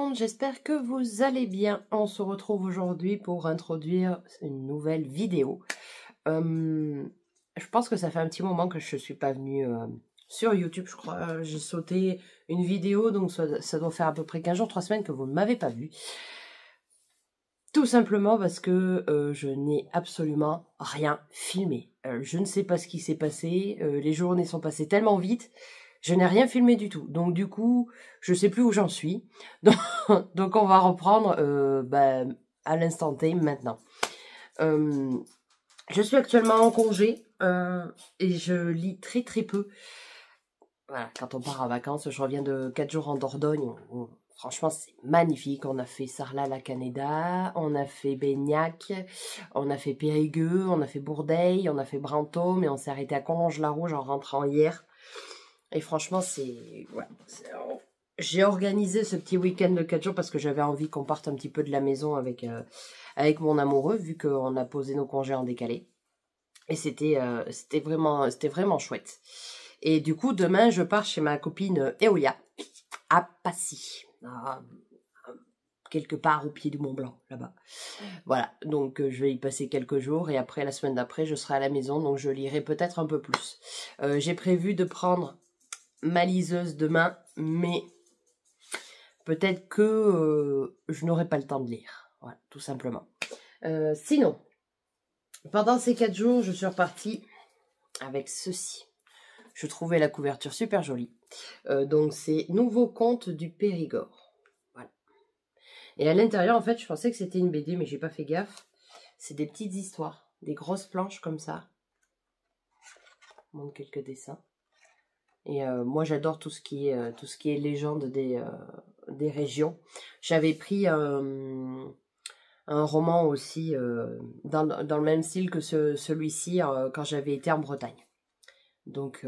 monde, j'espère que vous allez bien. On se retrouve aujourd'hui pour introduire une nouvelle vidéo. Je pense que ça fait un petit moment que je ne suis pas venue sur YouTube, je crois. J'ai sauté une vidéo, donc ça doit faire à peu près 15 jours, 3 semaines que vous ne m'avez pas vue. Tout simplement parce que je n'ai absolument rien filmé. Je ne sais pas ce qui s'est passé, les journées sont passées tellement vite. Je n'ai rien filmé du tout, donc du coup, je sais plus où j'en suis. Donc on va reprendre à l'instant T maintenant. Je suis actuellement en congé et je lis très très peu. Voilà, quand on part en vacances, je reviens de 4 jours en Dordogne. Franchement, c'est magnifique. On a fait Sarlat-la-Canéda, on a fait Beignac, on a fait Périgueux, on a fait Bourdeil, on a fait Brantôme et on s'est arrêté à Collonges-la-Rouge en rentrant hier. Et franchement, j'ai organisé ce petit week-end de 4 jours parce que j'avais envie qu'on parte un petit peu de la maison avec mon amoureux, vu qu'on a posé nos congés en décalé. Et c'était vraiment chouette. Et du coup, demain, je pars chez ma copine Eolia, à Passy, quelque part au pied du Mont Blanc, là-bas. Voilà, donc je vais y passer quelques jours et après, la semaine d'après, je serai à la maison, donc je lirai peut-être un peu plus. J'ai prévu de prendre ma liseuse demain, mais peut-être que je n'aurai pas le temps de lire. Voilà, tout simplement. Sinon, pendant ces 4 jours, je suis repartie avec ceci. Je trouvais la couverture super jolie. Donc, c'est Nouveaux contes du Périgord. Voilà. Et à l'intérieur, en fait, je pensais que c'était une BD, mais j'ai pas fait gaffe. C'est des petites histoires, des grosses planches comme ça. Je montre quelques dessins. Et moi, j'adore tout ce qui est légende des régions. J'avais pris un roman aussi dans le même style que celui-ci quand j'avais été en Bretagne. Donc,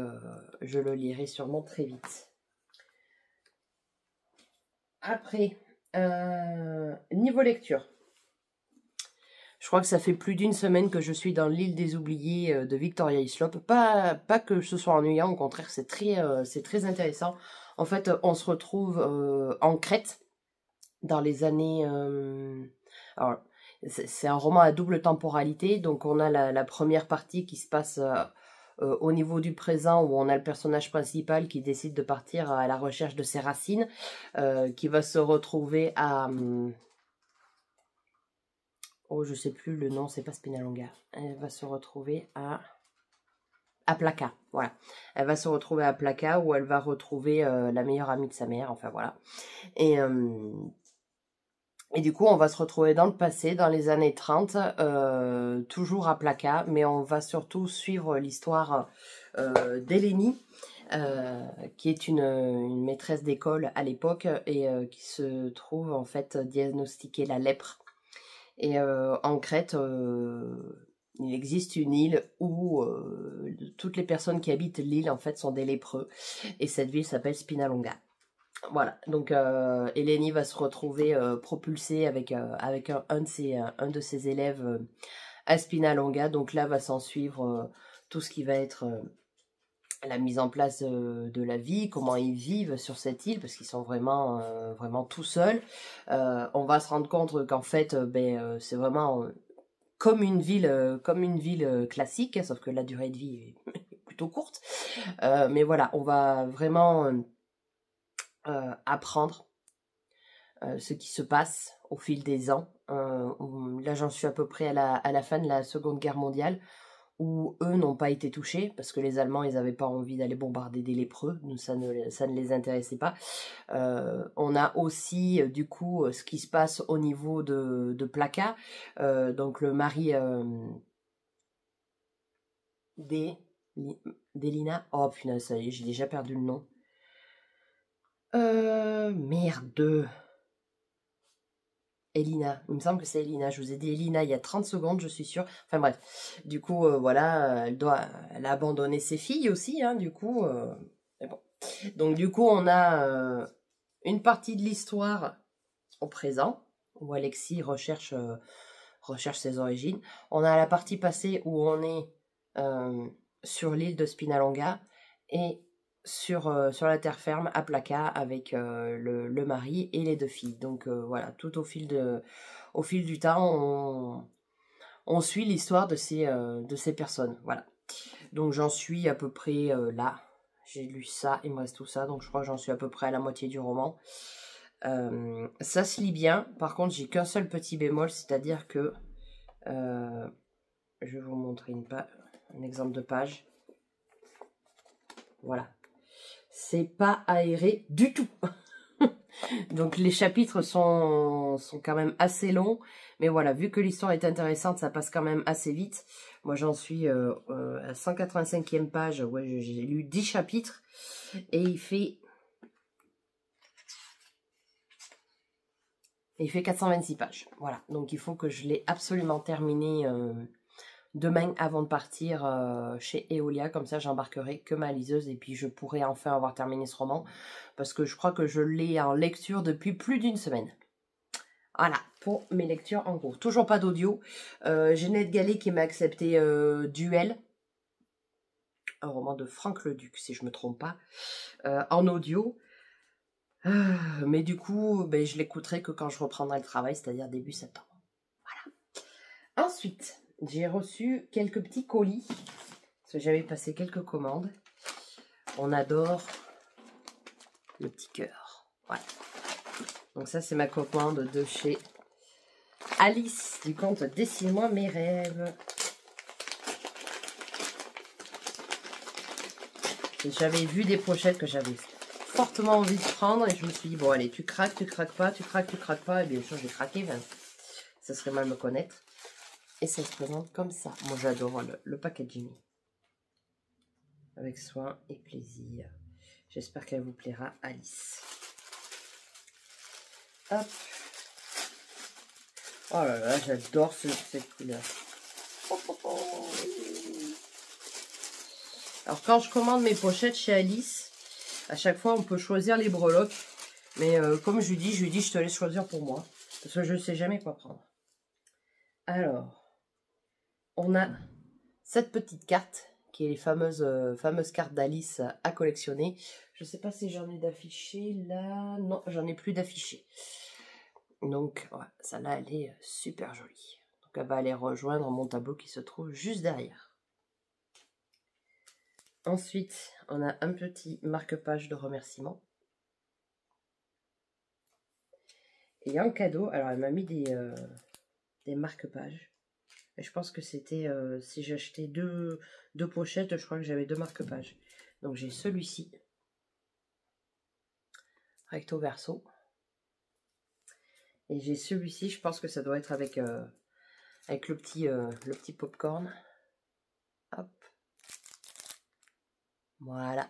je le lirai sûrement très vite. Après, niveau lecture. Je crois que ça fait plus d'une semaine que je suis dans l'île des oubliés de Victoria Hislop. Pas que ce soit ennuyant, au contraire, c'est très intéressant. En fait, on se retrouve en Crète dans les années... alors, c'est un roman à double temporalité, donc on a la première partie qui se passe au niveau du présent, où on a le personnage principal qui décide de partir à la recherche de ses racines, qui va se retrouver à... oh, je sais plus le nom, c'est pas Spinalonga. Elle va se retrouver à Plaka, voilà. Elle va se retrouver à Plaka, où elle va retrouver la meilleure amie de sa mère, enfin voilà. Et du coup, on va se retrouver dans le passé, dans les années 30, toujours à Plaka, mais on va surtout suivre l'histoire d'Eleni, qui est une maîtresse d'école à l'époque et qui se trouve en fait diagnostiquer la lèpre. Et en Crète, il existe une île où toutes les personnes qui habitent l'île en fait sont des lépreux, et cette ville s'appelle Spinalonga. Voilà, donc Eleni va se retrouver propulsée avec un de ses élèves à Spinalonga. Donc là va s'en suivre tout ce qui va être la mise en place de la vie, comment ils vivent sur cette île, parce qu'ils sont vraiment tout seuls. On va se rendre compte qu'en fait, c'est vraiment comme une ville classique, hein, sauf que la durée de vie est plutôt courte. Mais voilà, on va vraiment... apprendre ce qui se passe au fil des ans. Là, j'en suis à peu près à la fin de la Seconde Guerre mondiale, où eux n'ont pas été touchés, parce que les Allemands, ils n'avaient pas envie d'aller bombarder des lépreux, ça ne les intéressait pas. On a aussi, du coup, ce qui se passe au niveau de Plaka, donc le mari d'Elina. Oh punaise, ça y est, j'ai déjà perdu le nom. Merde. Elina, il me semble que c'est Elina, je vous ai dit Elina il y a 30 secondes, je suis sûre. Enfin bref, du coup, voilà, elle a abandonné ses filles aussi, hein, du coup, mais bon. Donc du coup, on a une partie de l'histoire au présent, où Alexis recherche ses origines. On a la partie passée où on est sur l'île de Spinalonga, et sur la terre ferme à Plaka avec le mari et les 2 filles. Donc voilà, tout au fil du temps, on suit l'histoire de ces personnes. Voilà. Donc j'en suis à peu près là. J'ai lu ça, il me reste tout ça, donc je crois que j'en suis à peu près à la moitié du roman. Ça se lit bien, par contre j'ai qu'un seul petit bémol, c'est-à-dire que je vais vous montrer un exemple de page. Voilà. C'est pas aéré du tout. Donc les chapitres sont quand même assez longs. Mais voilà, vu que l'histoire est intéressante, ça passe quand même assez vite. Moi j'en suis à 185e page. Ouais, j'ai lu 10 chapitres. Et il fait 426 pages. Voilà, donc il faut que je l'ai absolument terminé demain avant de partir chez Eolia. Comme ça, j'embarquerai que ma liseuse et puis je pourrai enfin avoir terminé ce roman. Parce que je crois que je l'ai en lecture depuis plus d'une semaine. Voilà, pour mes lectures en cours. Toujours pas d'audio. J'ai Ned Gallet qui m'a accepté Duel. Un roman de Franck Leduc, si je ne me trompe pas. En audio. Mais du coup, ben, je l'écouterai que quand je reprendrai le travail, c'est-à-dire début septembre. Voilà. Ensuite, j'ai reçu quelques petits colis. Parce que j'avais passé quelques commandes. On adore le petit cœur. Voilà. Donc ça, c'est ma commande de chez Alice du conte Dessine-moi mes rêves. J'avais vu des pochettes que j'avais fortement envie de prendre et je me suis dit, bon allez, tu craques pas, tu craques pas, et bien sûr j'ai craqué, ben, ça serait mal me connaître. Et ça se présente comme ça. Moi j'adore le packaging. Avec soin et plaisir. J'espère qu'elle vous plaira, Alice. Hop. Oh là là, j'adore cette couleur. Alors quand je commande mes pochettes chez Alice, à chaque fois on peut choisir les breloques. Mais comme je lui dis, je te laisse choisir pour moi. Parce que je ne sais jamais quoi prendre. Alors, on a cette petite carte, qui est les fameuses cartes d'Alice à collectionner. Je ne sais pas si j'en ai d'affichés là. Non, j'en ai plus d'affichés. Donc, ouais, celle-là, elle est super jolie. Donc, elle va aller rejoindre mon tableau qui se trouve juste derrière. Ensuite, on a un petit marque-page de remerciements. Et en cadeau, alors elle m'a mis des marque-pages. Et je pense que c'était, si j'achetais deux pochettes, je crois que j'avais 2 marque-pages. Donc j'ai celui-ci, recto verso. Et j'ai celui-ci, je pense que ça doit être avec le petit popcorn. Hop. Voilà.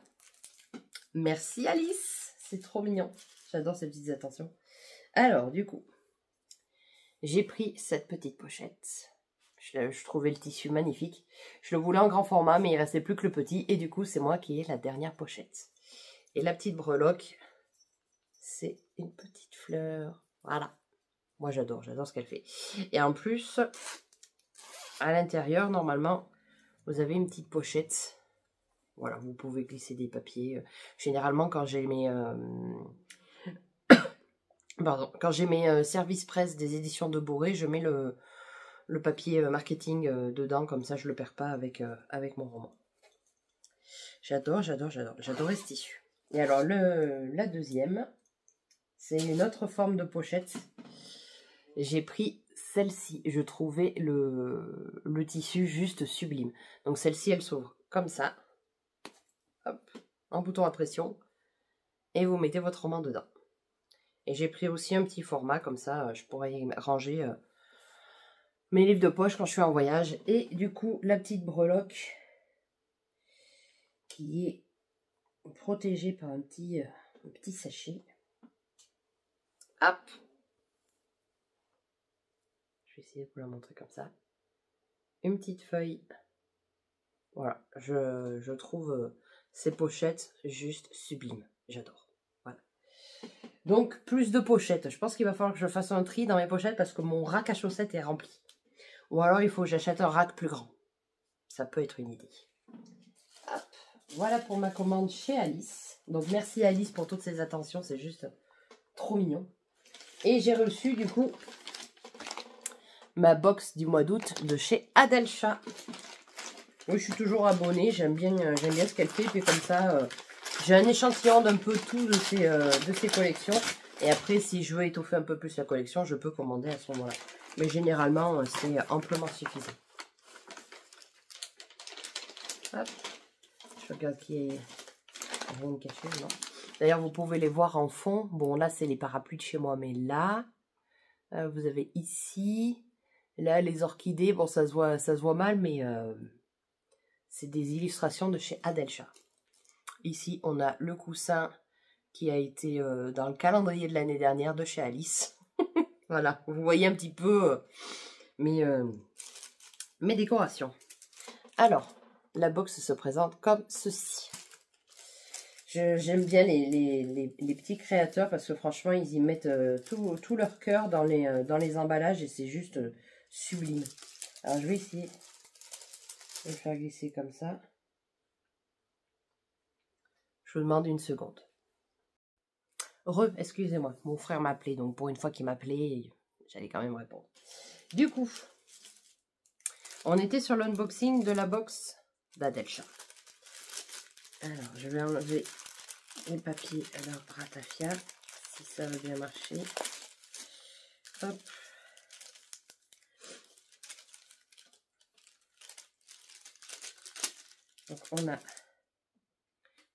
Merci Alice, c'est trop mignon. J'adore ces petites attentions. Alors, du coup, j'ai pris cette petite pochette. Je trouvais le tissu magnifique. Je le voulais en grand format, mais il restait plus que le petit. Et du coup, c'est moi qui ai la dernière pochette. Et la petite breloque, c'est une petite fleur. Voilà. Moi, j'adore ce qu'elle fait. Et en plus, à l'intérieur, normalement, vous avez une petite pochette. Voilà, vous pouvez glisser des papiers. Généralement, quand j'ai mes... quand j'ai mes services presse des éditions de Boré, je mets le papier marketing dedans, comme ça je le perds pas avec mon roman. J'adore ce tissu. Et alors la deuxième, c'est une autre forme de pochette. J'ai pris celle-ci. Je trouvais le tissu juste sublime. Donc celle-ci, elle s'ouvre comme ça. Hop, un bouton à pression. Et vous mettez votre roman dedans. Et j'ai pris aussi un petit format, comme ça je pourrais y ranger mes livres de poche quand je suis en voyage. Et du coup, la petite breloque qui est protégée par un petit sachet. Hop. Je vais essayer de vous la montrer comme ça. Une petite feuille. Voilà, je trouve ces pochettes juste sublimes. J'adore. Voilà. Donc, plus de pochettes. Je pense qu'il va falloir que je fasse un tri dans mes pochettes parce que mon rack à chaussettes est rempli. Ou alors, il faut que j'achète un rack plus grand. Ça peut être une idée. Hop. Voilà pour ma commande chez Alice. Donc merci Alice pour toutes ces attentions, c'est juste trop mignon. Et j'ai reçu du coup ma box du mois d'août de chez Adelcha. Oui, je suis toujours abonnée, j'aime bien ce qu'elle fait. Puis comme ça, j'ai un échantillon d'un peu tout de ses collections. Et après, si je veux étoffer un peu plus la collection, je peux commander à ce moment-là. Mais généralement, c'est amplement suffisant. Hop. Je regarde qui est rien de caché, non. D'ailleurs, vous pouvez les voir en fond. Bon, là, c'est les parapluies de chez moi, mais là, vous avez ici, là, les orchidées. Bon, ça se voit mal, mais c'est des illustrations de chez Adelcha. Ici, on a le coussin qui a été dans le calendrier de l'année dernière de chez Alice. Voilà, vous voyez un petit peu mes décorations. Alors, la box se présente comme ceci. J'aime bien les petits créateurs parce que franchement, ils y mettent tout leur cœur dans les emballages et c'est juste sublime. Alors, je vais essayer de le faire glisser comme ça. Je vous demande une seconde. Excusez-moi, mon frère m'appelait, donc pour une fois qu'il m'appelait, j'allais quand même répondre. Du coup, on était sur l'unboxing de la box d'Adelcha. Alors, je vais enlever les papiers à la ratafia, si ça veut bien marcher. Hop. Donc, on a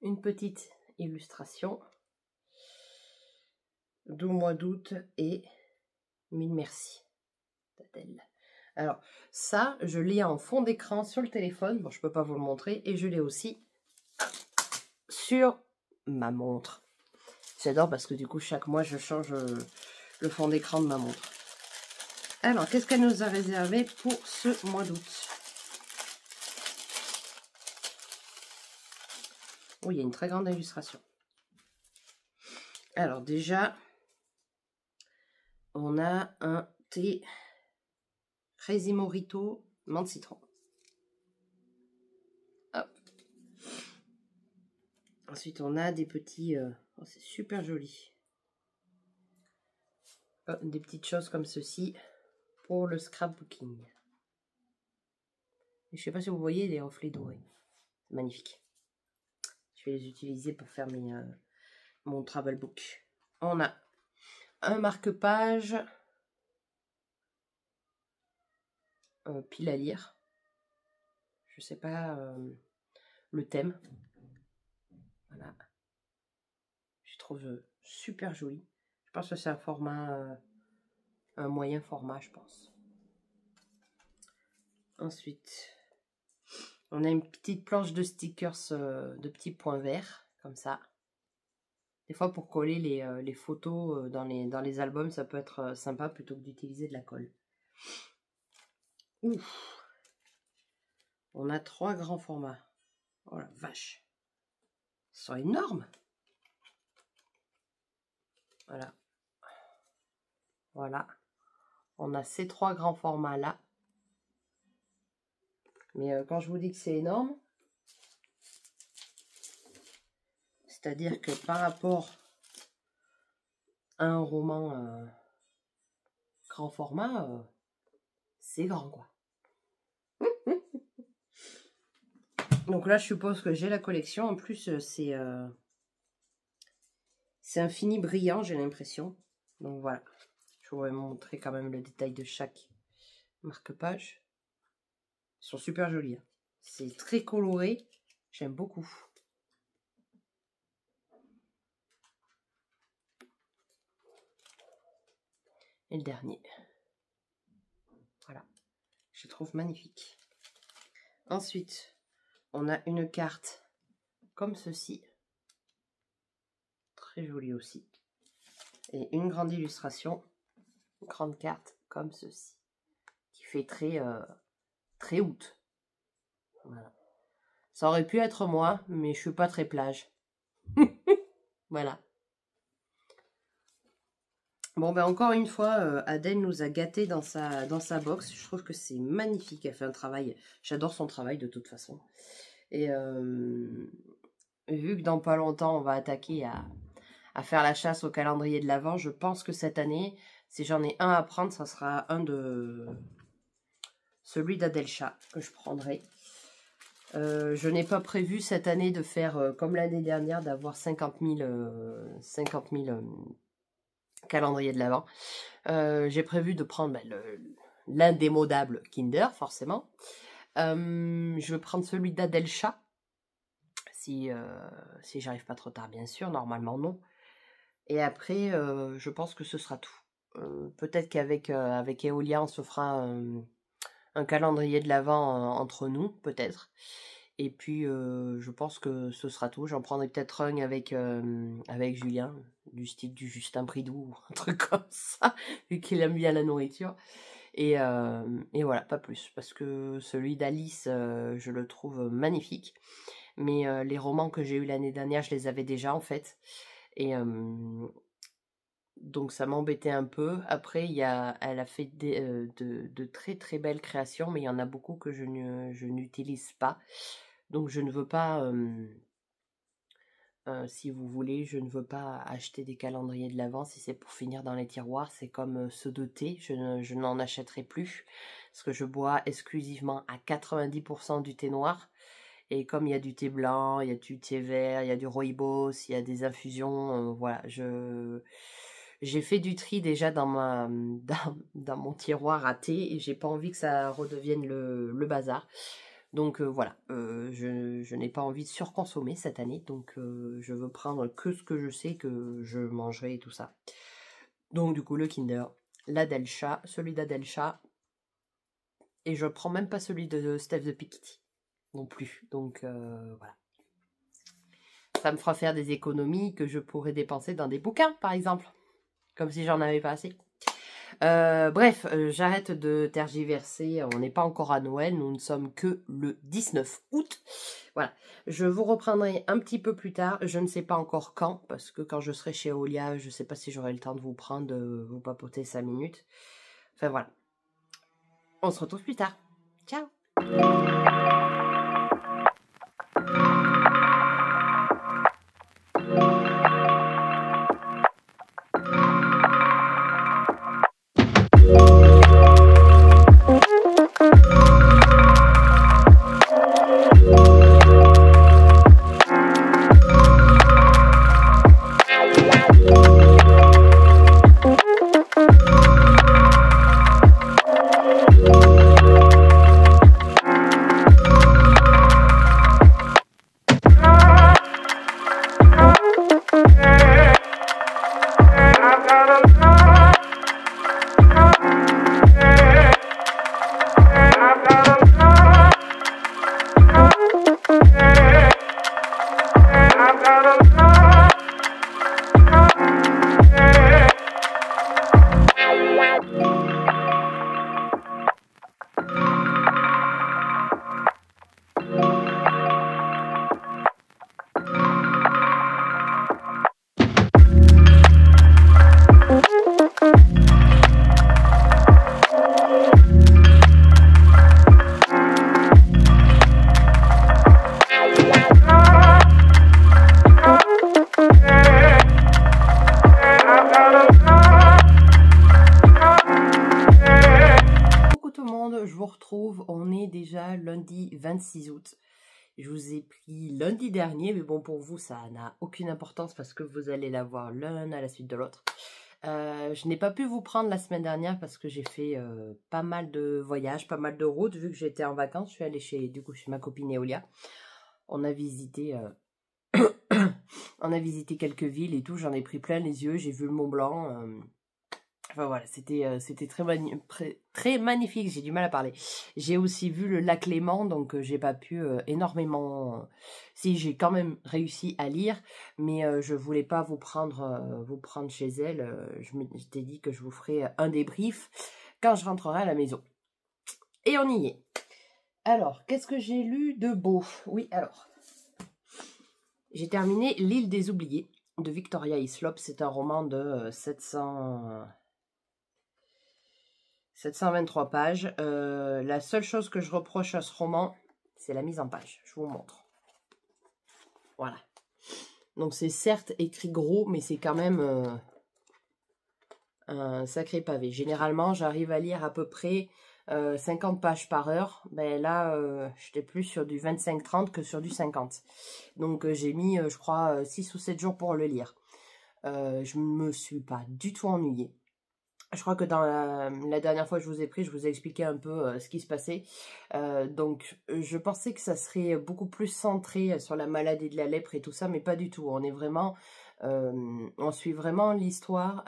une petite illustration du mois d'août et mille merci d'Adèle. Alors, ça, je l'ai en fond d'écran sur le téléphone. Bon, je ne peux pas vous le montrer. Et je l'ai aussi sur ma montre. J'adore parce que du coup, chaque mois, je change le fond d'écran de ma montre. Alors, qu'est-ce qu'elle nous a réservé pour ce mois d'août? Oh, il y a une très grande illustration. Alors, déjà, on a un thé Crazy Mojito menthe citron. Hop. Ensuite, on a des petits... oh, c'est super joli. Oh, des petites choses comme ceci pour le scrapbooking. Je ne sais pas si vous voyez les reflets dorés. C'est magnifique. Je vais les utiliser pour faire mon travel book. On a un marque-page. Pile à lire. Je sais pas le thème. Voilà. Je trouve super joli. Je pense que c'est un format, un moyen format, je pense. Ensuite, on a une petite planche de stickers de petits points verts, comme ça. Des fois, pour coller les photos dans les albums, ça peut être sympa plutôt que d'utiliser de la colle. Ouf. On a 3 grands formats. Oh la vache. Ils sont énormes. Voilà. Voilà. On a ces 3 grands formats là. Mais quand je vous dis que c'est énorme, c'est-à-dire que par rapport à un roman grand format, c'est grand quoi. Donc là, je suppose que j'ai la collection. En plus, c'est infini brillant, j'ai l'impression. Donc voilà. Je vous vais montrer quand même le détail de chaque marque-page. Ils sont super jolis. Hein. C'est très coloré. J'aime beaucoup. Et le dernier. Voilà. Je trouve magnifique. Ensuite, on a une carte comme ceci. Très jolie aussi. Et une grande illustration. Une grande carte comme ceci. Qui fait très août. Voilà. Ça aurait pu être moi, mais je suis pas très plage. Voilà. Bon, ben encore une fois, Adèle nous a gâtés dans sa box. Je trouve que c'est magnifique. Elle fait un travail. J'adore son travail de toute façon. Et vu que dans pas longtemps, on va attaquer à faire la chasse au calendrier de l'Avent, je pense que cette année, si j'en ai un à prendre, ça sera celui d'Adelcha que je prendrai. Je n'ai pas prévu cette année de faire comme l'année dernière, d'avoir 50 000 calendriers de l'Avent. J'ai prévu de prendre l'indémodable Kinder, forcément. Je vais prendre celui d'Adelcha. Si j'arrive pas trop tard, bien sûr, normalement non. Et après, je pense que ce sera tout. Peut-être qu'avec Eolia, on se fera un calendrier de l'Avent entre nous, peut-être. Et puis, je pense que ce sera tout. J'en prendrai peut-être un avec Julien, du style du Justin Bridou, un truc comme ça, vu qu'il aime bien la nourriture. Et voilà, pas plus. Parce que celui d'Alice, je le trouve magnifique. Mais les romans que j'ai eu l'année dernière, je les avais déjà, en fait. Et donc ça m'embêtait un peu. Après, elle a fait de très très belles créations, mais il y en a beaucoup que je n'utilise pas. Donc je ne veux pas, si vous voulez, je ne veux pas acheter des calendriers de l'Avent si c'est pour finir dans les tiroirs. C'est comme ceux de thé, je n'en achèterai plus. Parce que je bois exclusivement à 90% du thé noir. Et comme il y a du thé blanc, il y a du thé vert, il y a du rooibos, il y a des infusions, voilà, j'ai fait du tri déjà dans mon tiroir à thé et j'ai pas envie que ça redevienne le bazar. Donc voilà, je n'ai pas envie de surconsommer cette année, donc je veux prendre que ce que je sais que je mangerai et tout ça. Donc du coup le Kinder, l'Adelcha, celui d'Adelcha, et je prends même pas celui de Steph de Piketty non plus. Donc voilà. Ça me fera faire des économies que je pourrais dépenser dans des bouquins, par exemple. Comme si j'en avais pas assez. Bref, j'arrête de tergiverser. On n'est pas encore à Noël. Nous ne sommes que le 19 août. Voilà. Je vous reprendrai un petit peu plus tard. Je ne sais pas encore quand. Parce que quand je serai chez Eolia, je ne sais pas si j'aurai le temps de vous prendre, de vous papoter 5 minutes. Enfin voilà. On se retrouve plus tard. Ciao! On est déjà lundi 26 août. Je vous ai pris lundi dernier, mais bon, pour vous, ça n'a aucune importance parce que vous allez la voir l'un à la suite de l'autre. Je n'ai pas pu vous prendre la semaine dernière parce que j'ai fait pas mal de voyages, pas mal de routes. Vu que j'étais en vacances, je suis allée chez ma copine Eolia. On a visité, on a visité quelques villes et tout. J'en ai pris plein les yeux. J'ai vu le Mont Blanc. Enfin voilà, c'était très magnifique, j'ai du mal à parler. J'ai aussi vu le lac Léman, donc j'ai pas pu énormément... Si, j'ai quand même réussi à lire, mais je voulais pas vous prendre chez elle. Je t'ai dit que je vous ferai un débrief quand je rentrerai à la maison. Et on y est. Alors, qu'est-ce que j'ai lu de beau? Oui, alors. J'ai terminé L'île des oubliés de Victoria Hislop. C'est un roman de 723 pages. La seule chose que je reproche à ce roman, C'est la mise en page. Je vous montre. Voilà. Donc, c'est certes écrit gros, mais c'est quand même un sacré pavé. Généralement, j'arrive à lire à peu près 50 pages par heure. Ben là, j'étais plus sur du 25-30 que sur du 50. Donc, j'ai mis, je crois, 6 ou 7 jours pour le lire. Je me suis pas du tout ennuyée. Je crois que dans la dernière fois que je vous ai pris, je vous ai expliqué un peu ce qui se passait. Donc, je pensais que ça serait beaucoup plus centré sur la maladie de la lèpre et tout ça, mais pas du tout. On est vraiment, on suit vraiment l'histoire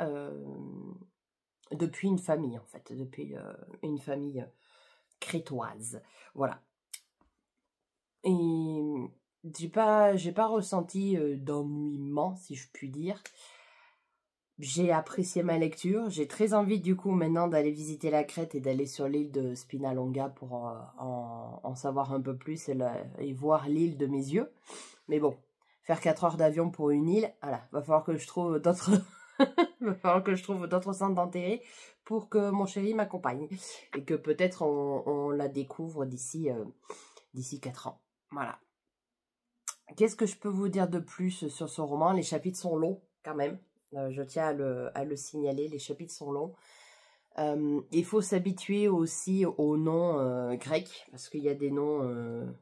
depuis une famille, en fait, depuis une famille crétoise. Voilà. Et j'ai pas ressenti d'ennuiement, si je puis dire. J'ai apprécié ma lecture. J'ai très envie du coup maintenant d'aller visiter la Crète et d'aller sur l'île de Spinalonga pour en savoir un peu plus et voir l'île de mes yeux. Mais bon, faire 4 heures d'avion pour une île, voilà, va falloir que je trouve d'autres va falloir que je trouve d'autres centres d'intérêt pour que mon chéri m'accompagne et que peut-être on la découvre d'ici 4 ans. Voilà. Qu'est-ce que je peux vous dire de plus sur ce roman? Les chapitres sont longs quand même. Je tiens à le signaler, les chapitres sont longs. Il faut s'habituer aussi aux noms grecs, parce qu'il y a des noms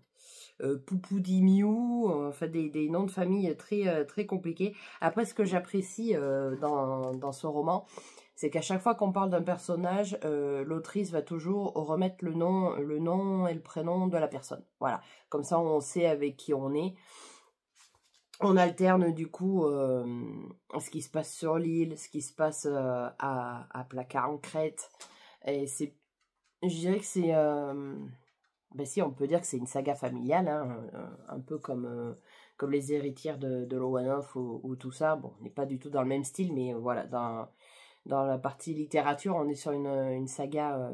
Poupoudimiou, enfin des noms de famille très compliqués. Après, ce que j'apprécie dans ce roman, c'est qu'à chaque fois qu'on parle d'un personnage, l'autrice va toujours remettre le nom et le prénom de la personne. Voilà, comme ça on sait avec qui on est. On alterne du coup ce qui se passe sur l'île, ce qui se passe à Placard en Crète. Et je dirais que c'est, ben si on peut dire que c'est une saga familiale, hein, un peu comme les héritières de Lowenhof ou tout ça. Bon, on n'est pas du tout dans le même style, mais voilà, dans la partie littérature, on est sur une saga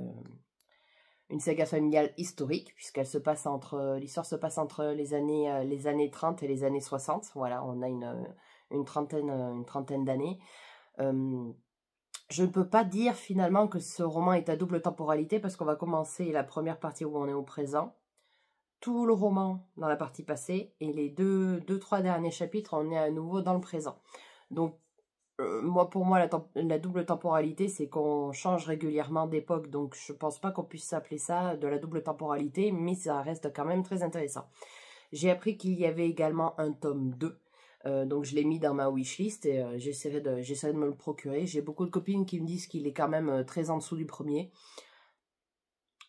familiale historique, puisqu'elle se passe l'histoire se passe entre les années 30 et les années 60. Voilà, on a une trentaine d'années. Je ne peux pas dire finalement que ce roman est à double temporalité, parce qu'on va commencer la première partie où on est au présent, tout le roman dans la partie passée, et les trois derniers chapitres, on est à nouveau dans le présent. Donc, pour moi, la double temporalité, c'est qu'on change régulièrement d'époque, donc je pense pas qu'on puisse s'appeler ça de la double temporalité, mais ça reste quand même très intéressant. J'ai appris qu'il y avait également un tome 2, donc je l'ai mis dans ma wishlist et j'essaierai de me le procurer. J'ai beaucoup de copines qui me disent qu'il est quand même très en dessous du premier.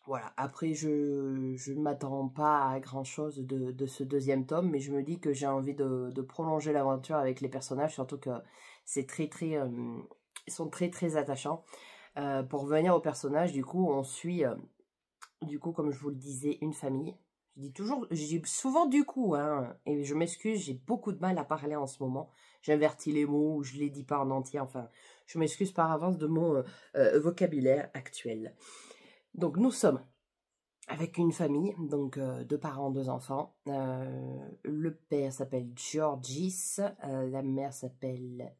Voilà, après je ne m'attends pas à grand chose de ce deuxième tome, mais je me dis que j'ai envie de prolonger l'aventure avec les personnages, surtout que c'est ils sont très attachants. Pour revenir aux personnages, du coup, on suit, comme je vous le disais, une famille. Je dis souvent du coup, hein, et je m'excuse, j'ai beaucoup de mal à parler en ce moment. J'invertis les mots, ou je les dis pas en entier, enfin, je m'excuse par avance de mon vocabulaire actuel. Donc nous sommes avec une famille, donc 2 parents, 2 enfants. Le père s'appelle Georgis, la mère s'appelle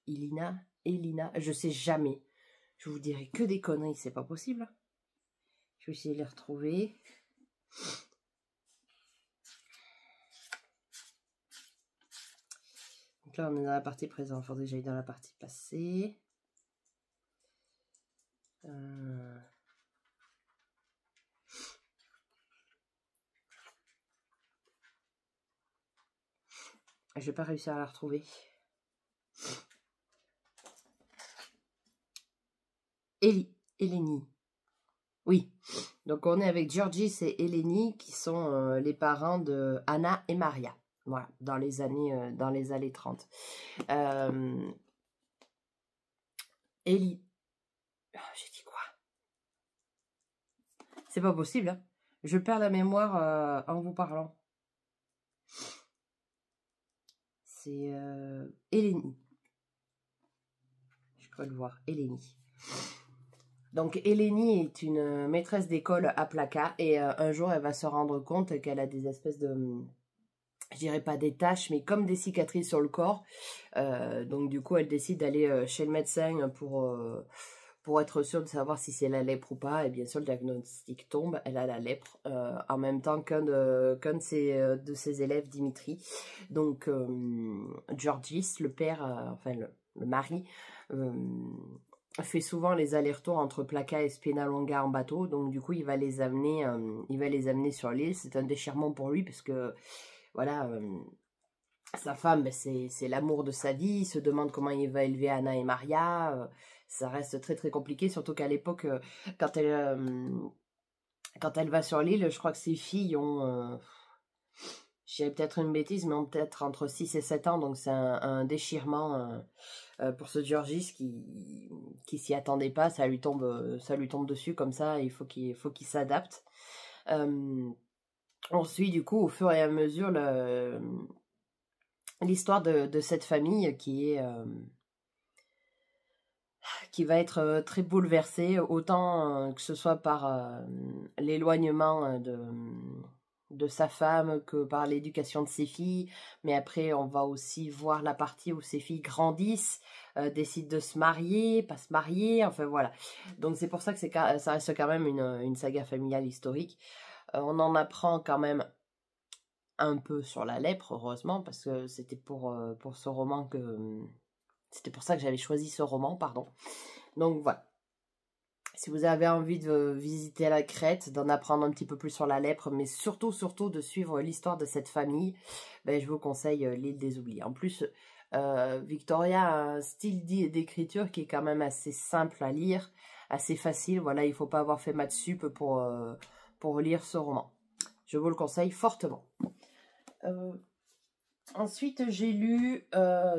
Elina, je sais jamais. Je vous dirai que des conneries, c'est pas possible. Je vais essayer de les retrouver. Donc là, on est dans la partie présente. Il faudrait que j'aille dans la partie passée. Je vais pas réussir à la retrouver. Eleni. Oui. Donc on est avec Georgis et Eleni qui sont les parents de Anna et Maria. Voilà, dans les années 30. J'ai dit quoi? C'est pas possible, hein. Je perds la mémoire en vous parlant. C'est Eleni. Je crois le voir, Eleni. Donc Eleni est une maîtresse d'école à Plaka et un jour elle va se rendre compte qu'elle a des espèces de, je dirais pas des taches, mais comme des cicatrices sur le corps. Donc du coup elle décide d'aller chez le médecin pour être sûr de savoir si c'est la lèpre ou pas. Et bien sûr, le diagnostic tombe, elle a la lèpre, en même temps qu'un de ses élèves, Dimitri. Donc, Georgis, le père, enfin le mari, fait souvent les allers-retours entre Plaka et Spinalonga en bateau. Donc, du coup, il va les amener sur l'île. C'est un déchirement pour lui, parce que, voilà... sa femme, ben, c'est l'amour de sa vie. Il se demande comment il va élever Anna et Maria. Ça reste très très compliqué, surtout qu'à l'époque, quand elle va sur l'île, je crois que ses filles ont, je dirais peut-être une bêtise, mais ont peut-être entre 6 et 7 ans. Donc c'est un déchirement pour ce Georgis qui s'y attendait pas. Ça lui tombe dessus comme ça. Il faut qu'il s'adapte. On suit du coup au fur et à mesure l'histoire de cette famille qui va être très bouleversée, autant que ce soit par l'éloignement de sa femme que par l'éducation de ses filles. Mais après, on va aussi voir la partie où ses filles grandissent, décident de se marier, pas se marier, enfin voilà. Donc c'est pour ça que ça reste quand même une saga familiale historique. On en apprend quand même un peu sur la lèpre, heureusement, parce que c'était pour ce roman c'était pour ça que j'avais choisi ce roman, pardon. Donc voilà. Si vous avez envie de visiter la Crète, d'en apprendre un petit peu plus sur la lèpre, mais surtout de suivre l'histoire de cette famille, ben, je vous conseille l'île des Oubliés. En plus, Victoria a un style d'écriture qui est quand même assez simple à lire, assez facile. Voilà, il ne faut pas avoir fait maths sup pour lire ce roman. Je vous le conseille fortement. Ensuite, j'ai lu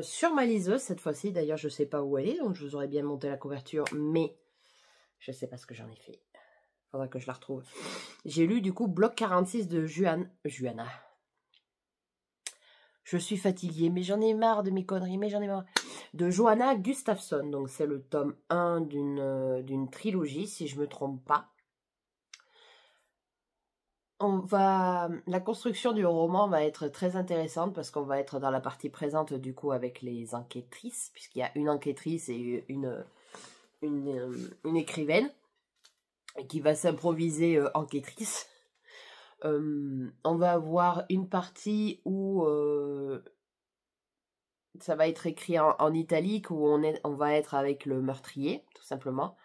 sur ma liseuse, cette fois-ci. D'ailleurs, je ne sais pas où elle est, donc je vous aurais bien monté la couverture, mais je ne sais pas ce que j'en ai fait. Il faudra que je la retrouve. J'ai lu, du coup, Bloc 46 de Juana. Je suis fatiguée, mais j'en ai marre de mes conneries, mais j'en ai marre. De Johanna Gustafsson. Donc, c'est le tome 1 d'une trilogie, si je ne me trompe pas. La construction du roman va être très intéressante parce qu'on va être dans la partie présente du coup avec les enquêtrices, puisqu'il y a une enquêtrice et une écrivaine qui va s'improviser enquêtrice. On va avoir une partie où ça va être écrit en italique, où on va être avec le meurtrier, tout simplement.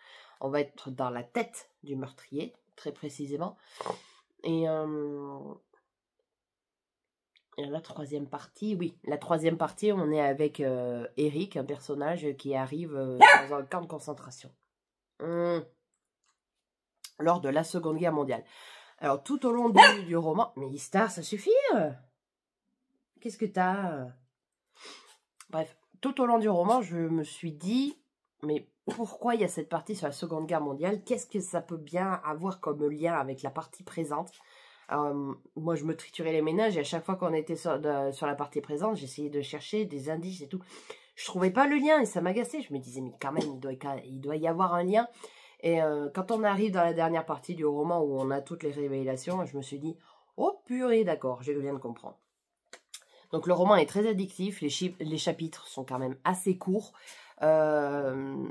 On va être dans la tête du meurtrier, très précisément. Et la troisième partie, oui, la troisième partie, on est avec Eric, un personnage qui arrive dans un camp de concentration lors de la Seconde Guerre mondiale. Alors, tout au long du roman... Mais Istar, ça suffit. Qu'est-ce que t'as Bref, tout au long du roman, je me suis dit, mais pourquoi il y a cette partie sur la Seconde Guerre mondiale? Qu'est-ce que ça peut bien avoir comme lien avec la partie présente? Moi, je me triturais les méninges et à chaque fois qu'on était sur la partie présente, j'essayais de chercher des indices et tout. Je trouvais pas le lien et ça m'agaçait. Je me disais, mais quand même, il doit y avoir un lien. Et quand on arrive dans la dernière partie du roman où on a toutes les révélations, je me suis dit, oh purée, d'accord, je viens de comprendre. Donc le roman est très addictif, les chapitres sont quand même assez courts. Le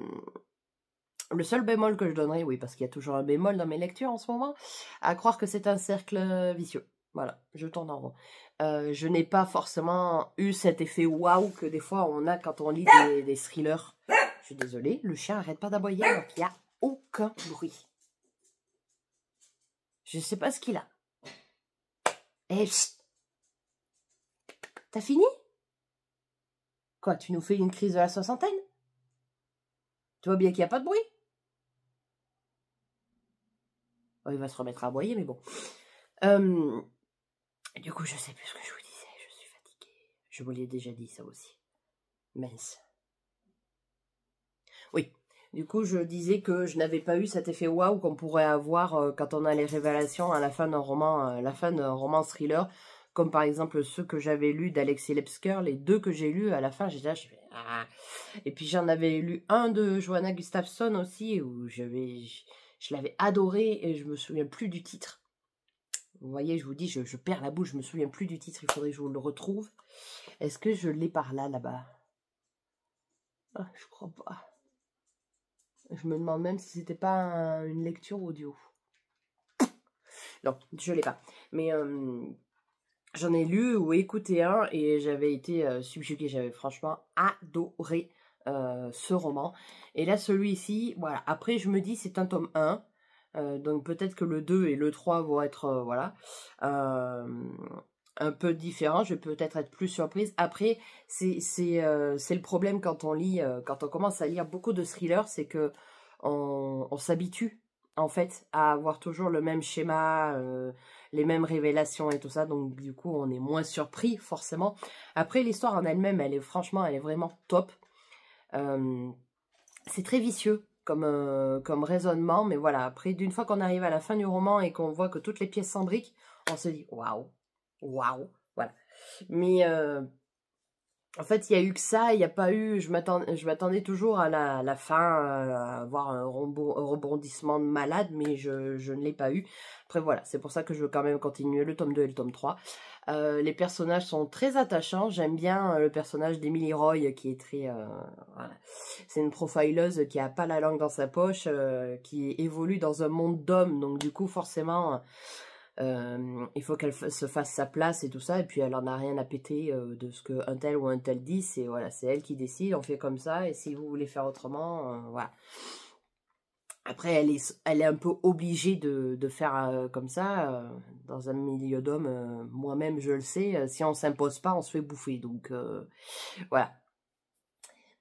seul bémol que je donnerais, oui, parce qu'il y a toujours un bémol dans mes lectures en ce moment, à croire que c'est un cercle vicieux. Voilà, je tourne en rond. Je n'ai pas forcément eu cet effet waouh que des fois on a quand on lit des thrillers. Je suis désolée, le chien arrête pas d'aboyer alors qu'il n'y a aucun bruit. Je sais pas ce qu'il a. Eh, t'as fini? Quoi, tu nous fais une crise de la soixantaine? Tu vois bien qu'il n'y a pas de bruit? Oh, il va se remettre à aboyer, mais bon. Du coup, je sais plus ce que je vous disais. Je suis fatiguée. Je vous l'ai déjà dit, ça aussi. Mince. Oui. Du coup, je disais que je n'avais pas eu cet effet waouh qu'on pourrait avoir quand on a les révélations à la fin d'un roman thriller, comme par exemple ceux que j'avais lus d'Alexis Lepsker, les deux que j'ai lus à la fin, j'étais là, je fais ah. Et puis j'en avais lu un de Johanna Gustafsson aussi où je l'avais adoré et je me souviens plus du titre. Vous voyez, je vous dis, je perds la bouche, je me souviens plus du titre, il faudrait que je vous le retrouve. Est-ce que je l'ai par là, là-bas? Ah, je crois pas. Je me demande même si c'était pas une lecture audio. Non, je l'ai pas. Mais j'en ai lu ou écouté un et j'avais été subjuguée. J'avais franchement adoré ce roman. Et là, celui-ci, voilà. Après, je me dis, c'est un tome 1. Donc peut-être que le 2 et le 3 vont être, voilà, un peu différents. Je vais peut-être être plus surprise. Après, c'est le problème quand on lit, quand on commence à lire beaucoup de thrillers, c'est que on s'habitue en fait à avoir toujours le même schéma, les mêmes révélations et tout ça, donc du coup on est moins surpris forcément. Après l'histoire en elle-même, elle est vraiment top. C'est très vicieux comme raisonnement, mais voilà, après d'une fois qu'on arrive à la fin du roman et qu'on voit que toutes les pièces s'embriquent, on se dit waouh, waouh, voilà. Mais en fait, il y a eu que ça, il n'y a pas eu... Je m'attendais toujours à la fin, à avoir un rebondissement de malade, mais je ne l'ai pas eu. Après, voilà, c'est pour ça que je veux quand même continuer le tome 2 et le tome 3. Les personnages sont très attachants. J'aime bien le personnage d'Emily Roy, qui est très... voilà. C'est une profileuse qui a pas la langue dans sa poche, qui évolue dans un monde d'hommes, donc du coup, forcément... il faut qu'elle se fasse sa place et tout ça, et puis elle en a rien à péter de ce qu'un tel ou un tel dit, c'est voilà, c'est elle qui décide, on fait comme ça, et si vous voulez faire autrement, voilà. Après, elle est un peu obligée de faire comme ça, dans un milieu d'hommes, moi-même je le sais, si on s'impose pas, on se fait bouffer, donc voilà.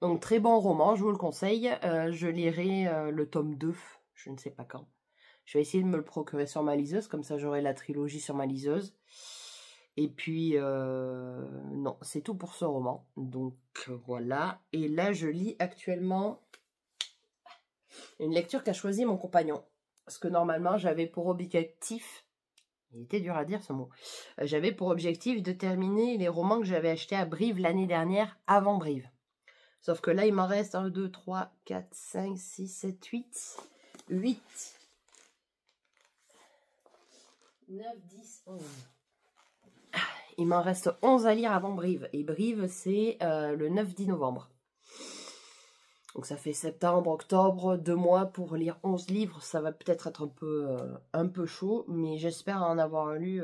Donc très bon roman, je vous le conseille, je lirai le tome 2, je ne sais pas quand. Je vais essayer de me le procurer sur ma liseuse, comme ça j'aurai la trilogie sur ma liseuse. Et puis, non, c'est tout pour ce roman. Donc, voilà. Et là, je lis actuellement une lecture qu'a choisi mon compagnon. Parce que normalement, j'avais pour objectif... Il était dur à dire ce mot. J'avais pour objectif de terminer les romans que j'avais achetés à Brive l'année dernière, avant Brive. Sauf que là, il m'en reste 1, 2, 3, 4, 5, 6, 7, 8. 8. 9, 10, 11. Il m'en reste 11 à lire avant Brive. Et Brive, c'est le 9-10 novembre. Donc ça fait septembre, octobre, 2 mois pour lire 11 livres. Ça va peut-être être un peu chaud, mais j'espère en avoir lu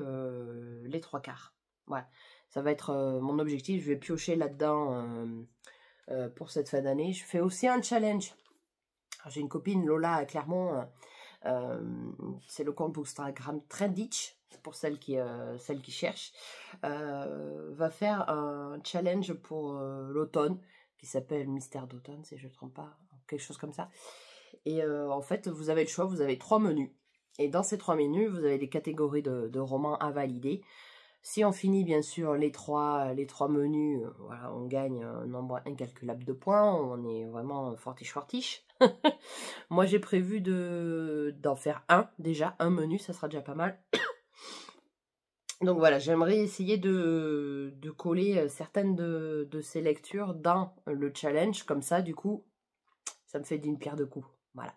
les 3/4. Voilà, ça va être mon objectif. Je vais piocher là-dedans pour cette fin d'année. Je fais aussi un challenge. J'ai une copine, Lola, à Clermont. C'est le compte Instagram Trenditch, pour celles qui cherchent, va faire un challenge pour l'automne qui s'appelle Mystère d'automne, si je ne me trompe pas, quelque chose comme ça. Et en fait, vous avez le choix, vous avez 3 menus. Et dans ces 3 menus, vous avez des catégories de romans à valider. Si on finit bien sûr les trois menus, voilà, on gagne un nombre incalculable de points, on est vraiment fortiche. Moi j'ai prévu d'en faire un déjà, un menu, ça sera déjà pas mal. Donc voilà, j'aimerais essayer de coller certaines de ces lectures dans le challenge, comme ça du coup, ça me fait d'une pierre deux coups. Voilà.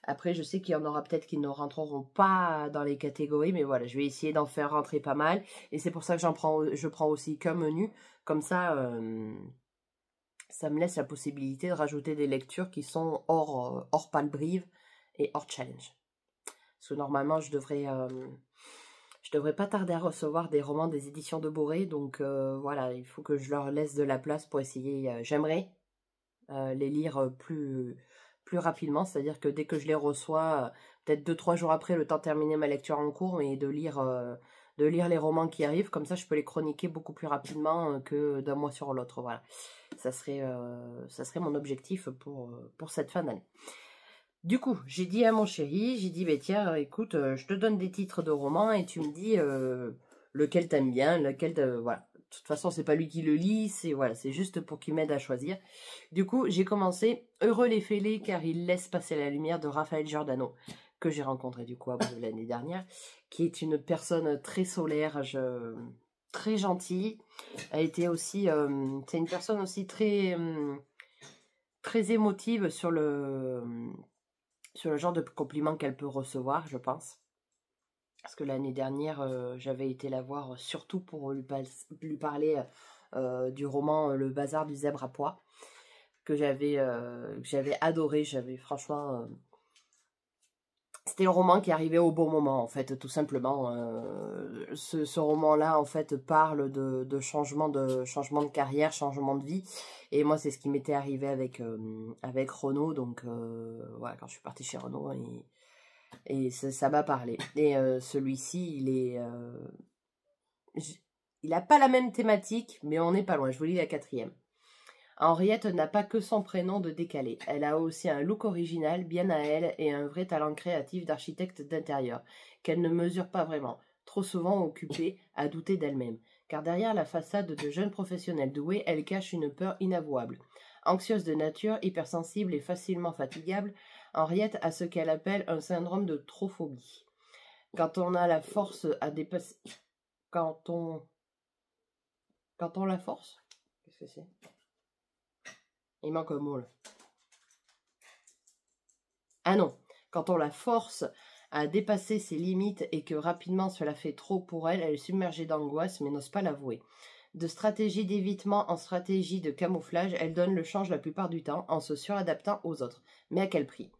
Après, je sais qu'il y en aura peut-être qui ne rentreront pas dans les catégories, mais voilà, je vais essayer d'en faire rentrer pas mal. Et c'est pour ça que je prends aussi qu'un menu. Comme ça, ça me laisse la possibilité de rajouter des lectures qui sont hors Palbrive et hors challenge. Parce que normalement, je devrais pas tarder à recevoir des romans des éditions de Boré. Donc voilà, il faut que je leur laisse de la place pour essayer. J'aimerais les lire plus rapidement, c'est-à-dire que dès que je les reçois, peut-être 2-3 jours après, le temps de terminer ma lecture en cours, mais de lire les romans qui arrivent, comme ça je peux les chroniquer beaucoup plus rapidement que d'un mois sur l'autre, voilà. Ça serait mon objectif pour cette fin d'année. Du coup, j'ai dit à mon chéri, j'ai dit, bah, tiens, écoute, je te donne des titres de romans et tu me dis lequel t'aimes bien, voilà. De toute façon, c'est pas lui qui le lit, c'est juste pour qu'il m'aide à choisir. Du coup, j'ai commencé Heureux les fêlés car ils laissent passer la lumière de Raphaël Giordano, que j'ai rencontré du coup l'année dernière, qui est une personne très solaire, très gentille. Elle était aussi, c'est une personne aussi très émotive sur le genre de compliments qu'elle peut recevoir, je pense. Parce que l'année dernière, j'avais été la voir surtout pour lui parler du roman Le Bazar du Zèbre à Pois, que j'avais adoré. Franchement... C'était le roman qui arrivait au bon moment, en fait, tout simplement. Ce roman-là, en fait, parle de changement de carrière, changement de vie. Et moi, c'est ce qui m'était arrivé avec Renaud. Donc, voilà, quand je suis partie chez Renaud, et ça m'a parlé. Et celui-ci, il n'a pas la même thématique, mais on n'est pas loin. Je vous lis la 4e. Henriette n'a pas que son prénom de décalé. Elle a aussi un look original, bien à elle, et un vrai talent créatif d'architecte d'intérieur, qu'elle ne mesure pas vraiment, trop souvent occupée à douter d'elle-même. Car derrière la façade de jeune professionnelle douée, elle cache une peur inavouable. Anxieuse de nature, hypersensible et facilement fatigable, Henriette a ce qu'elle appelle un syndrome de trophobie. Quand on a la force à dépasser... Quand on la force... Qu'est-ce que c'est ? Il manque un mot là. Ah non, quand on la force à dépasser ses limites et que rapidement cela fait trop pour elle, elle est submergée d'angoisse mais n'ose pas l'avouer. De stratégie d'évitement en stratégie de camouflage, elle donne le change la plupart du temps en se suradaptant aux autres. Mais à quel prix ?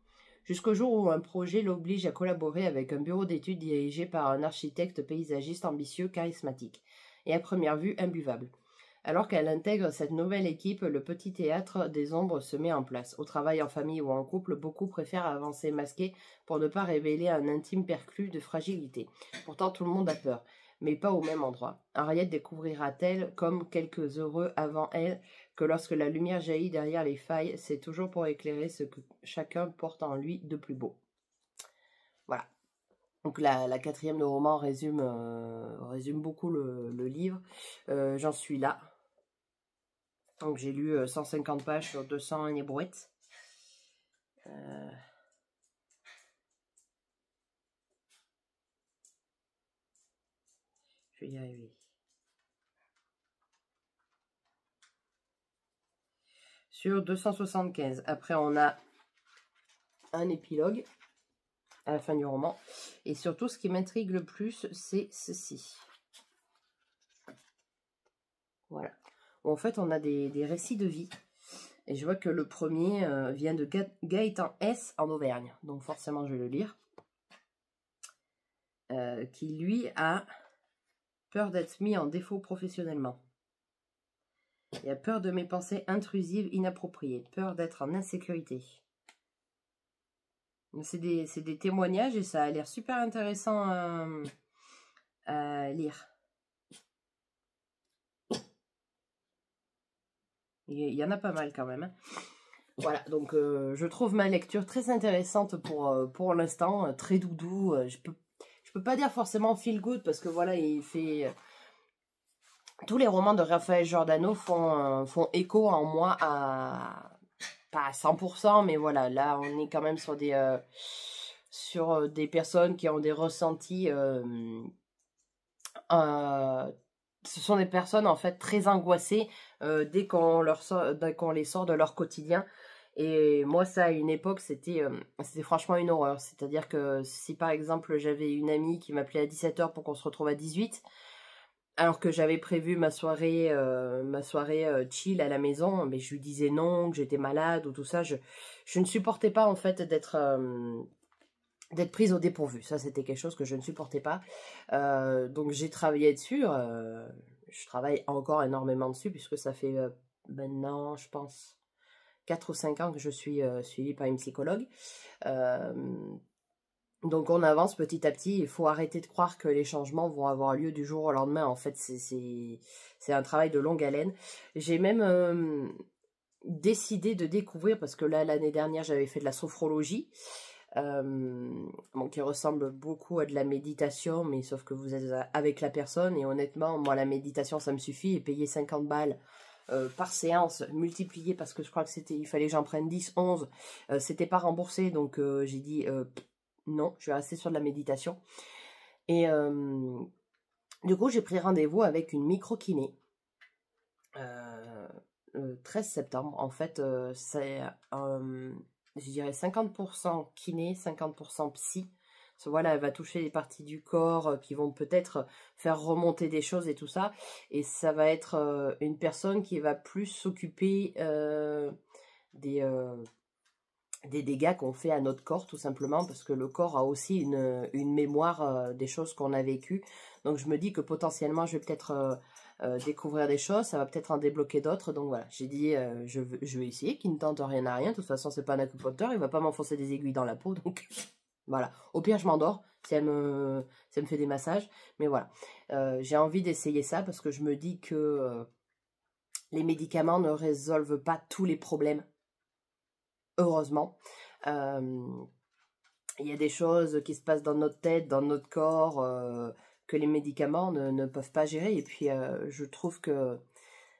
Jusqu'au jour où un projet l'oblige à collaborer avec un bureau d'études dirigé par un architecte paysagiste ambitieux, charismatique et à première vue imbuvable. Alors qu'elle intègre cette nouvelle équipe, le petit théâtre des ombres se met en place. Au travail, en famille ou en couple, beaucoup préfèrent avancer masqués pour ne pas révéler un intime perclus de fragilité. Pourtant, tout le monde a peur, mais pas au même endroit. Henriette découvrira-t-elle, comme quelques heureux avant elle, que lorsque la lumière jaillit derrière les failles, c'est toujours pour éclairer ce que chacun porte en lui de plus beau. Voilà. Donc la 4e de roman résume beaucoup le livre. J'en suis là. Donc j'ai lu 150 pages sur 200 et brouettes. Je vais y arriver. Sur 275. Après on a un épilogue à la fin du roman. Et surtout ce qui m'intrigue le plus, c'est ceci. Voilà. Où en fait on a des récits de vie. Et je vois que le premier vient de Gaëtan S en Auvergne. Donc forcément je vais le lire. Qui lui a peur d'être mis en défaut professionnellement. Il a peur de mes pensées intrusives, inappropriées. Peur d'être en insécurité. C'est des témoignages et ça a l'air super intéressant à lire. Il y en a pas mal quand même. Hein. Voilà, donc je trouve ma lecture très intéressante pour l'instant, très doudou. Je peux pas dire forcément feel good parce que voilà, il fait... tous les romans de Raphaël Giordano font écho en moi pas à 100%, mais voilà, là on est quand même sur des personnes qui ont des ressentis... ce sont des personnes en fait très angoissées dès qu'on les sort de leur quotidien. Et moi, ça, à une époque, c'était franchement une horreur. C'est-à-dire que si, par exemple, j'avais une amie qui m'appelait à 17h pour qu'on se retrouve à 18h, alors que j'avais prévu ma soirée chill à la maison, mais je lui disais non, que j'étais malade ou tout ça. Je ne supportais pas, en fait, d'être prise au dépourvu. Ça, c'était quelque chose que je ne supportais pas. Donc, j'ai travaillé dessus. Je travaille encore énormément dessus, puisque ça fait maintenant, je pense... 4 ou 5 ans que je suis suivie par une psychologue. Donc on avance petit à petit. Il faut arrêter de croire que les changements vont avoir lieu du jour au lendemain. En fait, c'est un travail de longue haleine. J'ai même décidé de découvrir, parce que là, l'année dernière, j'avais fait de la sophrologie, qui ressemble beaucoup à de la méditation, mais sauf que vous êtes avec la personne. Et honnêtement, moi, la méditation, ça me suffit. Et payer 50 balles par séance, multiplié parce que je crois que il fallait que j'en prenne 10, 11, c'était pas remboursé, donc j'ai dit non, je vais rester sur de la méditation. Et du coup, j'ai pris rendez-vous avec une micro-kiné le 13 septembre. En fait, c'est, je dirais 50% kiné, 50% psy. Voilà, elle va toucher les parties du corps qui vont peut-être faire remonter des choses et tout ça. Et ça va être une personne qui va plus s'occuper des dégâts qu'on fait à notre corps, tout simplement, parce que le corps a aussi une mémoire des choses qu'on a vécues. Donc je me dis que potentiellement, je vais peut-être découvrir des choses, ça va peut-être en débloquer d'autres. Donc voilà, j'ai dit, je vais essayer, qui ne tente rien à rien. De toute façon, c'est pas un acupuncteur, il va pas m'enfoncer des aiguilles dans la peau, donc voilà. Au pire, je m'endors si elle me fait des massages. Mais voilà, j'ai envie d'essayer ça parce que je me dis que les médicaments ne résolvent pas tous les problèmes. Heureusement, il y a des choses qui se passent dans notre tête, dans notre corps, que les médicaments ne peuvent pas gérer. Et puis, je trouve que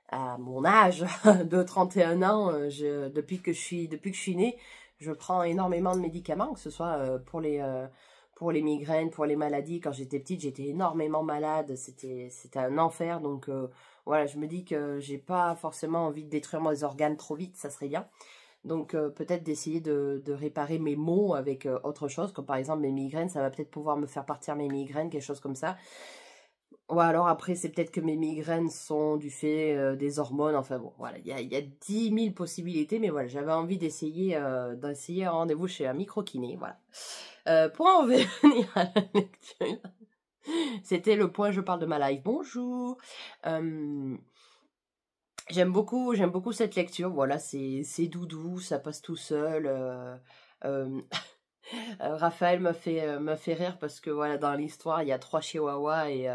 à mon âge de 31 ans, depuis que je suis née, je prends énormément de médicaments, que ce soit pour les migraines, pour les maladies. Quand j'étais petite, j'étais énormément malade, c'était un enfer. Donc voilà, je me dis que j'ai pas forcément envie de détruire mes organes trop vite, ça serait bien. Donc peut-être d'essayer de réparer mes maux avec autre chose, comme par exemple mes migraines, ça va peut-être pouvoir me faire partir mes migraines, quelque chose comme ça. Ou alors après, c'est peut-être que mes migraines sont du fait des hormones, enfin bon, voilà, il y a 10 000 possibilités, mais voilà, j'avais envie d'essayer un rendez-vous chez un micro-kiné, voilà. Pour en revenir à la lecture, c'était le point je parle de ma life. Bonjour. J'aime beaucoup cette lecture, voilà, c'est doudou, ça passe tout seul. Raphaël m'a fait rire parce que voilà, dans l'histoire, il y a 3 chihuahuas et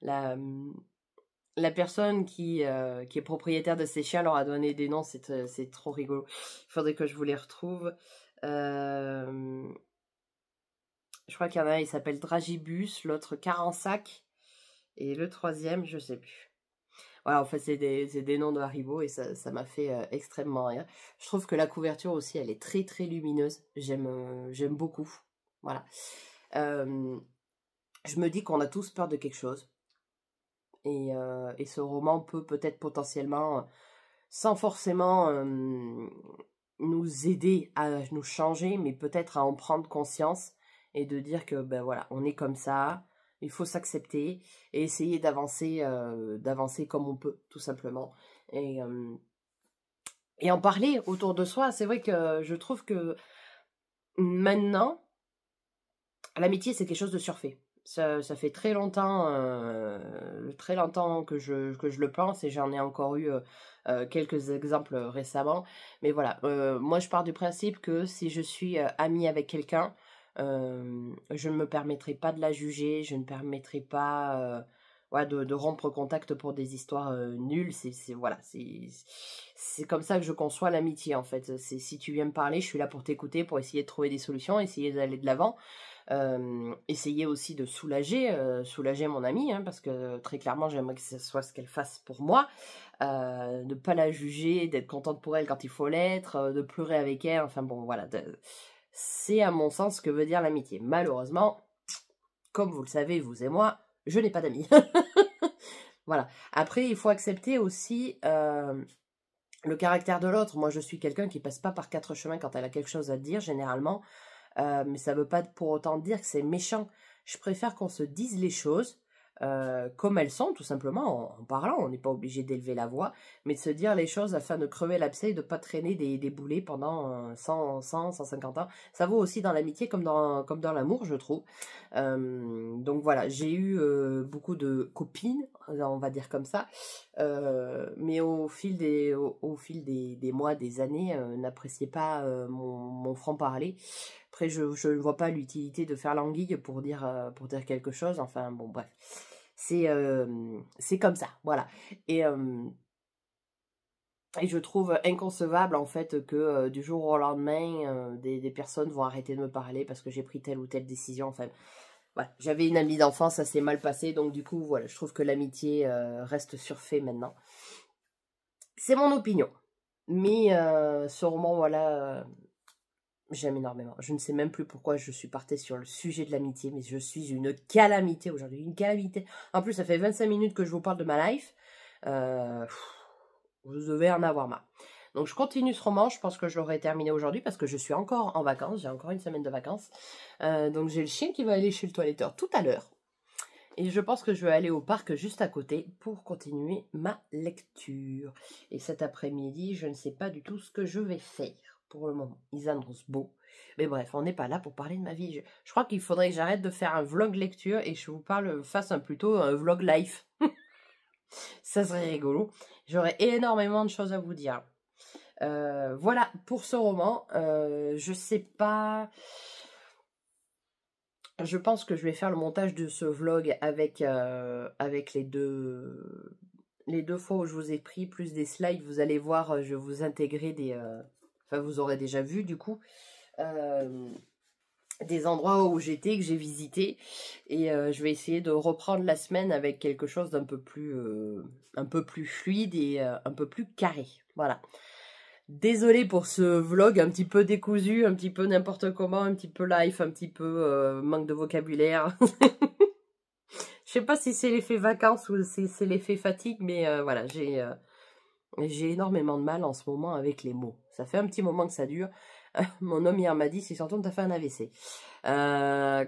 la personne qui est propriétaire de ces chiens leur a donné des noms, c'est trop rigolo. Il faudrait que je vous les retrouve. Je crois qu'il y en a un, il s'appelle Dragibus, l'autre Carensac, et le troisième, je sais plus. Voilà, en fait, c'est des noms de Haribo et ça m'a fait extrêmement rire. Je trouve que la couverture aussi, elle est très très lumineuse. J'aime beaucoup. Voilà. Je me dis qu'on a tous peur de quelque chose. Et ce roman peut peut-être potentiellement, sans forcément nous aider à nous changer, mais peut-être à en prendre conscience et de dire que ben voilà, on est comme ça. Il faut s'accepter et essayer d'avancer comme on peut, tout simplement. Et en parler autour de soi. C'est vrai que je trouve que maintenant, l'amitié, c'est quelque chose de surfait. Ça fait très longtemps que je le pense et j'en ai encore eu quelques exemples récemment. Mais voilà, moi je pars du principe que si je suis amie avec quelqu'un, je ne me permettrai pas de la juger, je ne permettrai pas ouais, de rompre contact pour des histoires nulles. Voilà, c'est comme ça que je conçois l'amitié en fait. Si tu viens me parler, je suis là pour t'écouter, pour essayer de trouver des solutions, essayer d'aller de l'avant. Essayer aussi de soulager mon amie, hein, parce que très clairement j'aimerais que ce soit ce qu'elle fasse pour moi, ne pas la juger, d'être contente pour elle quand il faut l'être, de pleurer avec elle, enfin bon voilà, c'est à mon sens ce que veut dire l'amitié. Malheureusement, comme vous le savez, vous et moi, je n'ai pas d'amis. Voilà, après il faut accepter aussi le caractère de l'autre. Moi je suis quelqu'un qui passe pas par 4 chemins quand elle a quelque chose à dire généralement. Mais ça ne veut pas pour autant dire que c'est méchant. Je préfère qu'on se dise les choses comme elles sont, tout simplement, en parlant. On n'est pas obligé d'élever la voix, mais de se dire les choses afin de crever l'abcès et de ne pas traîner des boulets pendant 150 ans. Ça vaut aussi dans l'amitié comme dans l'amour, je trouve. Donc voilà, j'ai eu beaucoup de copines, on va dire comme ça, mais au fil des mois, des années, n'appréciez pas mon franc-parler. Après, je ne vois pas l'utilité de faire l'anguille pour dire quelque chose. Enfin, bon, bref. C'est comme ça, voilà. Et je trouve inconcevable, en fait, que du jour au lendemain, des personnes vont arrêter de me parler parce que j'ai pris telle ou telle décision. Enfin, voilà. J'avais une amie d'enfance, ça s'est mal passé. Donc, du coup, voilà, je trouve que l'amitié reste surfait maintenant. C'est mon opinion. Mais ce roman, voilà... J'aime énormément. Je ne sais même plus pourquoi je suis partie sur le sujet de l'amitié, mais je suis une calamité aujourd'hui. Une calamité. En plus, ça fait 25 minutes que je vous parle de ma life. Vous devez en avoir marre. Donc, je continue ce roman. Je pense que je l'aurai terminé aujourd'hui parce que je suis encore en vacances. J'ai encore une semaine de vacances. Donc, j'ai le chien qui va aller chez le toiletteur tout à l'heure. Et je pense que je vais aller au parc juste à côté pour continuer ma lecture. Et cet après-midi, je ne sais pas du tout ce que je vais faire pour le moment. Ils annoncent beau. Mais bref, on n'est pas là pour parler de ma vie. Je crois qu'il faudrait que j'arrête de faire un vlog lecture et que je vous fasse plutôt un vlog life. Ça serait rigolo. J'aurais énormément de choses à vous dire. Voilà pour ce roman. Je sais pas... Je pense que je vais faire le montage de ce vlog avec les deux fois où je vous ai pris, plus des slides. Vous allez voir, je vais vous intégrer des... Enfin, vous aurez déjà vu, du coup, des endroits où j'étais, que j'ai visité. Et je vais essayer de reprendre la semaine avec quelque chose d'un peu plus fluide et un peu plus carré. Voilà. Désolée pour ce vlog un petit peu décousu, un petit peu n'importe comment, un petit peu life, un petit peu manque de vocabulaire. Je sais pas si c'est l'effet vacances ou si c'est l'effet fatigue, mais voilà, j'ai énormément de mal en ce moment avec les mots. Ça fait un petit moment que ça dure. Mon homme hier m'a dit, c'est surtout que t'as fait un AVC.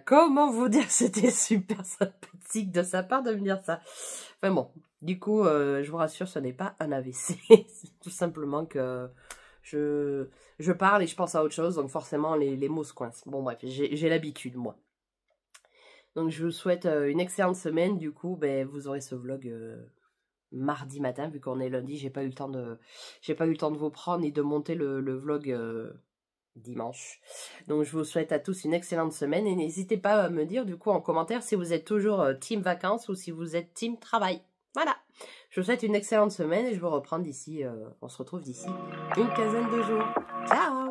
Comment vous dire, c'était super sympathique de sa part de me dire ça. Enfin bon, du coup, je vous rassure, ce n'est pas un AVC. C'est tout simplement que je parle et je pense à autre chose, donc forcément les mots se coincent. Bon bref, j'ai l'habitude, moi. Donc je vous souhaite une excellente semaine. Du coup, ben, vous aurez ce vlog mardi matin, vu qu'on est lundi. J'ai pas eu le temps de vous prendre et de monter le vlog dimanche. Donc je vous souhaite à tous une excellente semaine et n'hésitez pas à me dire du coup en commentaire si vous êtes toujours team vacances ou si vous êtes team travail. Voilà, je vous souhaite une excellente semaine et je vous reprends d'ici, on se retrouve d'ici une quinzaine de jours. Ciao!